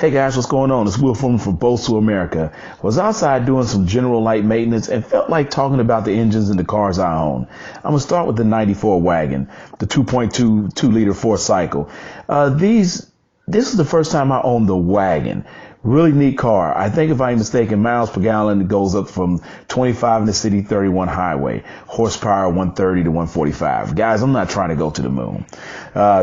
Hey guys, what's going on? It's Will from Bosu, America. Was outside doing some general light maintenance and felt like talking about the engines in the cars I own. I'm going to start with the 94 wagon, the 2.2 2-liter 4-cycle. This is the first time I owned the wagon. Really neat car. I think if I'm mistaken, miles per gallon, it goes up from 25 in the city, 31 highway. Horsepower 130 to 145. Guys, I'm not trying to go to the moon.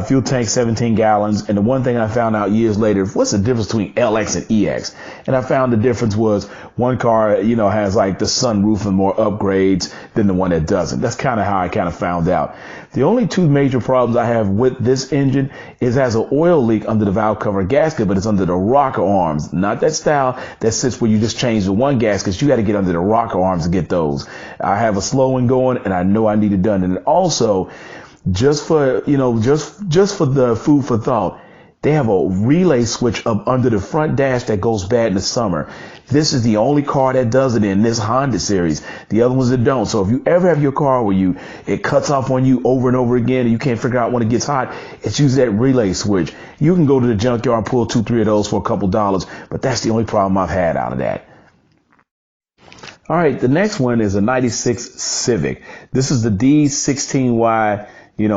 Fuel tank 17 gallons. And the one thing I found out years later, what's the difference between LX and EX? And I found the difference was one car, has like the sunroof and more upgrades than the one that doesn't. That's kind of how I kind of found out. The only two major problems I have with this engine is it has an oil leak under the valve cover gasket, but it's under the rocker arms, not that style that sits where you just change the one gasket. You got to get under the rocker arms to get those. I have a slow one going, and I know I need it done. And also, just for the food for thought, they have a relay switch up under the front dash that goes bad in the summer. This is the only car that does it in this Honda series. The other ones that don't. So if you ever have your car where it cuts off on you over and over again and you can't figure out when it gets hot, it's use that relay switch. You can go to the junkyard and pull 2-3 of those for a couple dollars, but that's the only problem I've had out of that. All right, the next one is a 96 Civic. This is the D16Y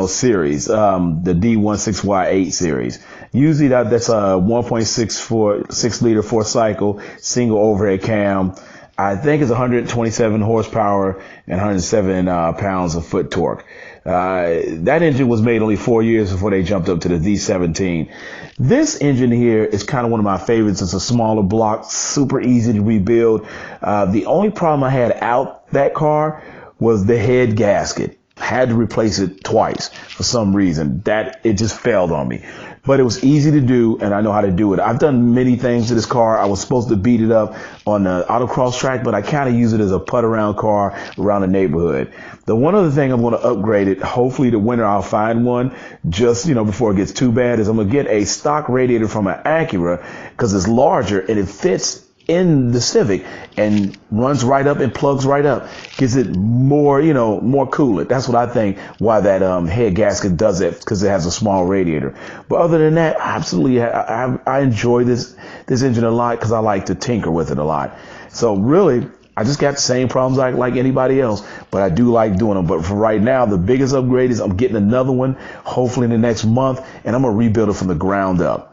series, the D16Y8 series. Usually that's a 6-liter 4-cycle, single overhead cam. I think it's 127 horsepower and 107 pounds of foot torque. That engine was made only 4 years before they jumped up to the D17. This engine here is kind of one of my favorites. It's a smaller block, super easy to rebuild. The only problem I had out that car was the head gasket. Had to replace it twice for some reason. That it just failed on me. But it was easy to do, and I know how to do it. I've done many things to this car. I was supposed to beat it up on the autocross track, but I kind of use it as a putt-around car around the neighborhood. The one other thing I'm going to upgrade it, hopefully the winter I'll find one, just, before it gets too bad, is I'm going to get a stock radiator from an Acura because it's larger and it fits in the Civic and runs right up and plugs right up, gives it more coolant. That's what I think why that head gasket does it, because it has a small radiator. But other than that, absolutely, I enjoy this engine a lot because I like to tinker with it a lot. So really, I just got the same problems like anybody else, but I do like doing them. But for right now, the biggest upgrade is I'm getting another one, hopefully in the next month, and I'm going to rebuild it from the ground up.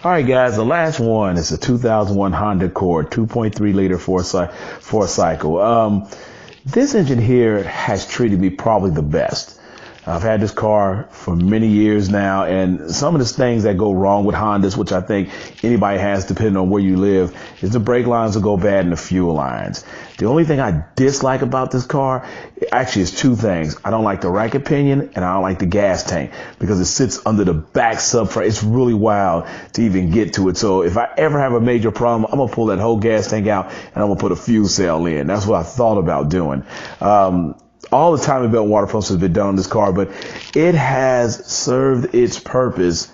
All right, guys, the last one is a 2001 Honda Accord 2.3-liter 4-cycle. This engine here has treated me probably the best. I've had this car for many years now, and some of the things that go wrong with Hondas, which I think anybody has depending on where you live, is the brake lines will go bad and the fuel lines. The only thing I dislike about this car actually is two things. I don't like the racket pinion and I don't like the gas tank because it sits under the back subframe. It's really wild to even get to it. So if I ever have a major problem, I'm going to pull that whole gas tank out and I'm going to put a fuel cell in. That's what I thought about doing. All the timing belt water pumps have been done on this car, but it has served its purpose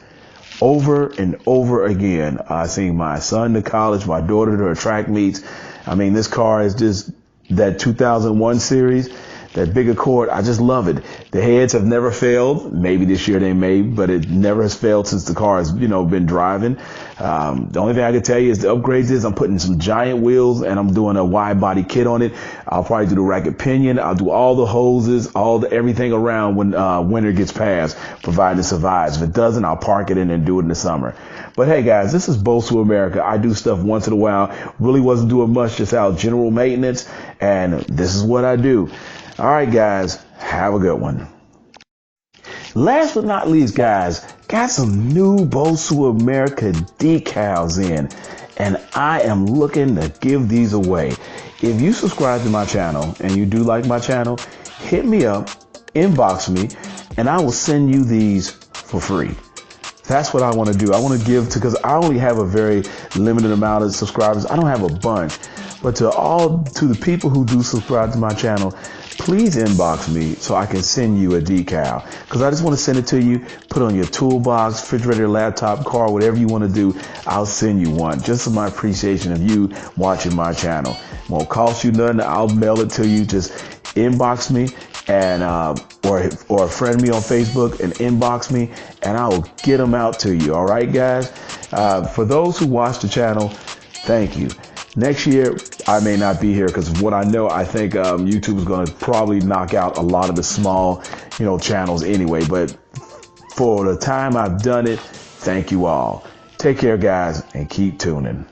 over and over again. I seen my son to college, my daughter to her track meets. I mean, this car is just that 2001 series, that big Accord. I just love it. The heads have never failed. Maybe this year they may, but it never has failed since the car has, been driving. The only thing I can tell you is the upgrades is I'm putting some giant wheels and I'm doing a wide body kit on it. I'll probably do the racket pinion. I'll do all the hoses, everything around when winter gets past, provided it survives. If it doesn't, I'll park it in and do it in the summer. But hey guys, this is Bosu America. I do stuff once in a while. Really wasn't doing much, just out general maintenance, and this is what I do. All right, guys, have a good one. Last but not least, guys, got some new Bosu America decals in, and I am looking to give these away. If you subscribe to my channel and you do like my channel, hit me up, inbox me, and I will send you these for free. That's what I want to do. I want to give because I only have a very limited amount of subscribers. I don't have a bunch. But to the people who do subscribe to my channel, please inbox me so I can send you a decal. Because I just want to send it to you, put it on your toolbox, refrigerator, laptop, car, whatever you want to do. I'll send you one. Just as my appreciation of you watching my channel. Won't cost you nothing. I'll mail it to you. Just inbox me, and or friend me on Facebook and inbox me, and I will get them out to you. All right, guys. For those who watch the channel, thank you. Next year, I may not be here because what I know, I think YouTube is going to probably knock out a lot of the small, channels anyway. But for the time I've done it, thank you all. Take care, guys, and keep tuning.